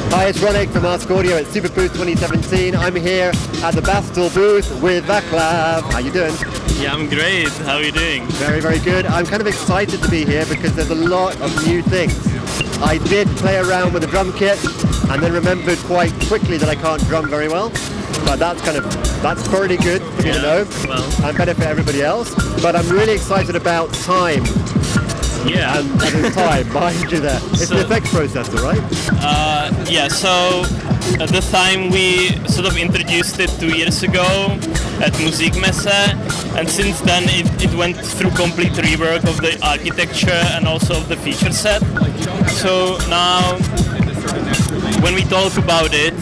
Hi, it's Ronek from Ask.Audio at Superbooth 2017. I'm here at the Bastl booth with Vaclav. How you doing? Yeah, I'm great. How are you doing? Very, very good. I'm kind of excited to be here because there's a lot of new things. I did play around with the drum kit and then remembered quite quickly that I can't drum very well. But that's pretty good for me to know, and better for everybody else. But I'm really excited about Thyme. Yeah. And there's Thyme behind you there. It's an effects processor, right? Yeah, so the Thyme, we sort of introduced it 2 years ago at Musikmesse, and since then it went through complete rework of the architecture and also of the feature set. So now, when we talk about it,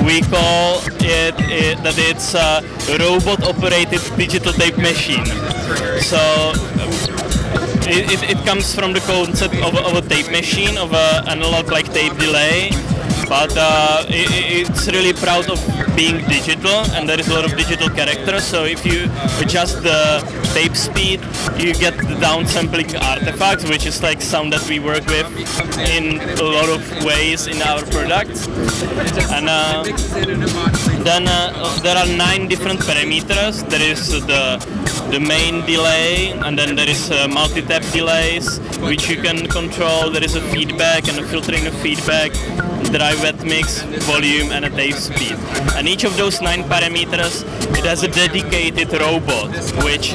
we call it that it's a robot-operated digital tape machine. So it comes from the concept of a tape machine, of an analog like tape delay, but it's really proud of being digital, and there is a lot of digital characters. So if you adjust the tape speed, you get the downsampling artifacts, which is like sound that we work with in a lot of ways in our product. And then there are 9 different parameters. There is the main delay, and then there is multi-tap delays, which you can control. There is a feedback and a filtering of feedback, dry wet mix, volume, and a tape speed. And each of those 9 parameters, it has a dedicated robot, which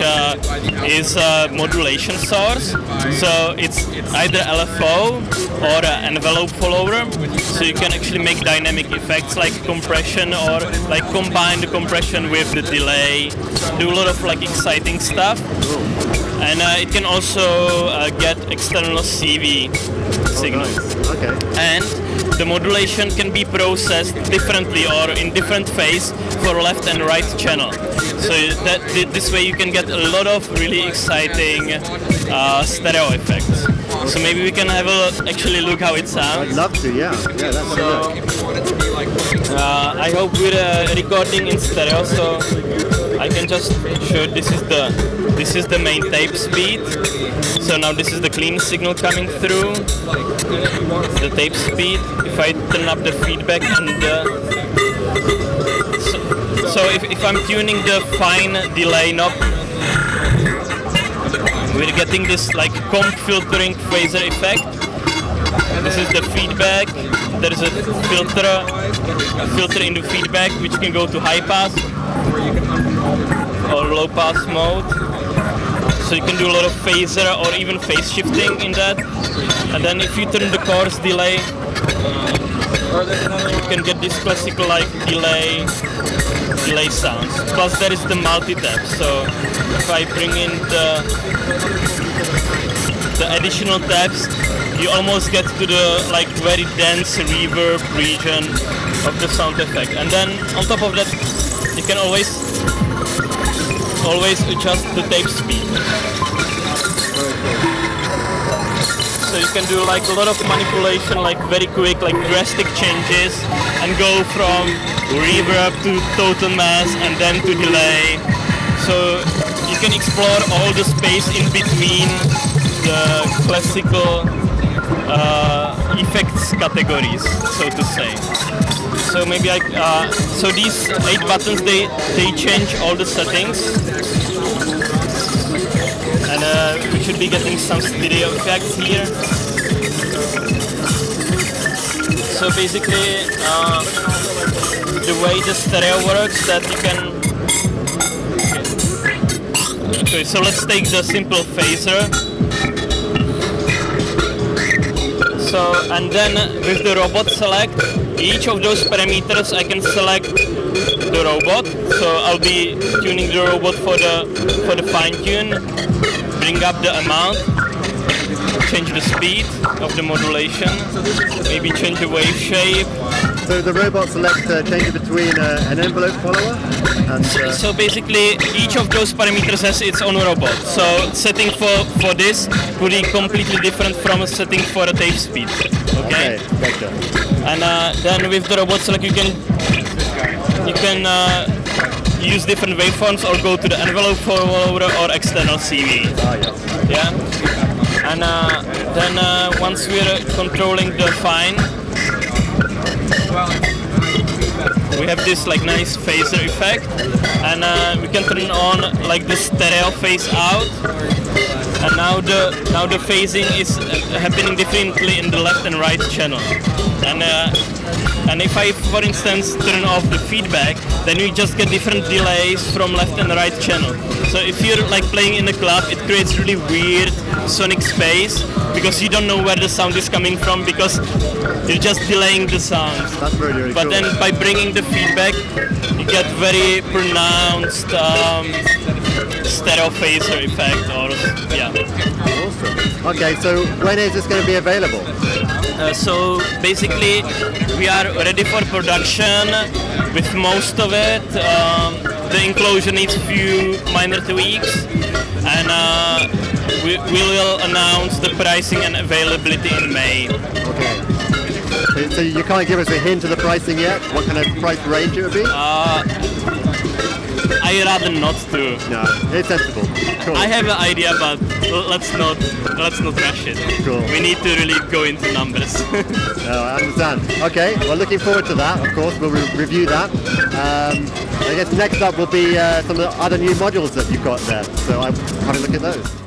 is a modulation source. So it's either LFO or an envelope follower. So you can actually make dynamic effects like compression, or like combine the compression with the delay, do a lot of like exciting stuff. And it can also get external CV signals. Okay. And the modulation can be processed differently or in different phase for left and right channel. So that this way you can get a lot of really exciting stereo effects. So maybe we can have actually look how it sounds. I'd love to, yeah. Yeah, that's so, I hope we're recording in stereo, so I can just show this is the main tape speed. So now this is the clean signal coming through, the tape speed. If I turn up the feedback and so if I'm tuning the fine delay knob, we're getting this like comp filtering phaser effect. This is the feedback. There is a filter in the feedback, which can go to high pass or low pass mode. So you can do a lot of phaser or even phase shifting in that. And then if you turn the chorus delay, you can get this classical like delay sounds. Plus there is the multi-tap. So if I bring in the additional taps, you almost get to the like very dense reverb region of the sound effect. And then on top of that, you can always adjust the tape speed. So you can do like a lot of manipulation, like very quick, like drastic changes, and go from reverb to total mass and then to delay. So you can explore all the space in between the classical effects categories, so to say. So maybe so these 8 buttons, they change all the settings, and we should be getting some stereo effects here. So basically, the way the stereo works, that you can. Okay, so let's take the simple phaser. So, and then with the robot select, each of those parameters I can select the robot. So I'll be tuning the robot for the fine tune, bring up the amount, change the speed of the modulation, maybe change the wave shape. So the robot selector changes between an envelope follower and... So basically each of those parameters has its own robot. So setting for this would be completely different from a setting for a tape speed. Okay? Gotcha. And then with the robot select you can use different waveforms or go to the envelope follower or external CV. Yeah? And then once we're controlling the fine, we have this like nice phaser effect, and we can turn on like the stereo phase out. And now the phasing is happening differently in the left and right channel. And if I, for instance, turn off the feedback, then we just get different delays from left and right channel. So if you're like playing in a club, it creates really weird sonic space because you don't know where the sound is coming from because you're just delaying the sound. That's really, really But cool. then by bringing the feedback, you get very pronounced stereo phaser effect, or yeah. Awesome. Okay, so when is this going to be available? So basically, we are ready for production with most of it. The enclosure needs a few minor tweaks, and we will announce the pricing and availability in May. Okay. So you can't give us a hint of the pricing yet? What kind of price range it would be? I rather not to. No, it's sensible. Cool. I have an idea, but let's not rush it. Cool. We need to really go into numbers. No, I understand. Okay, well, looking forward to that. Of course, we'll review that. I guess next up will be some of the other new modules that you've got there. So I'll have a look at those.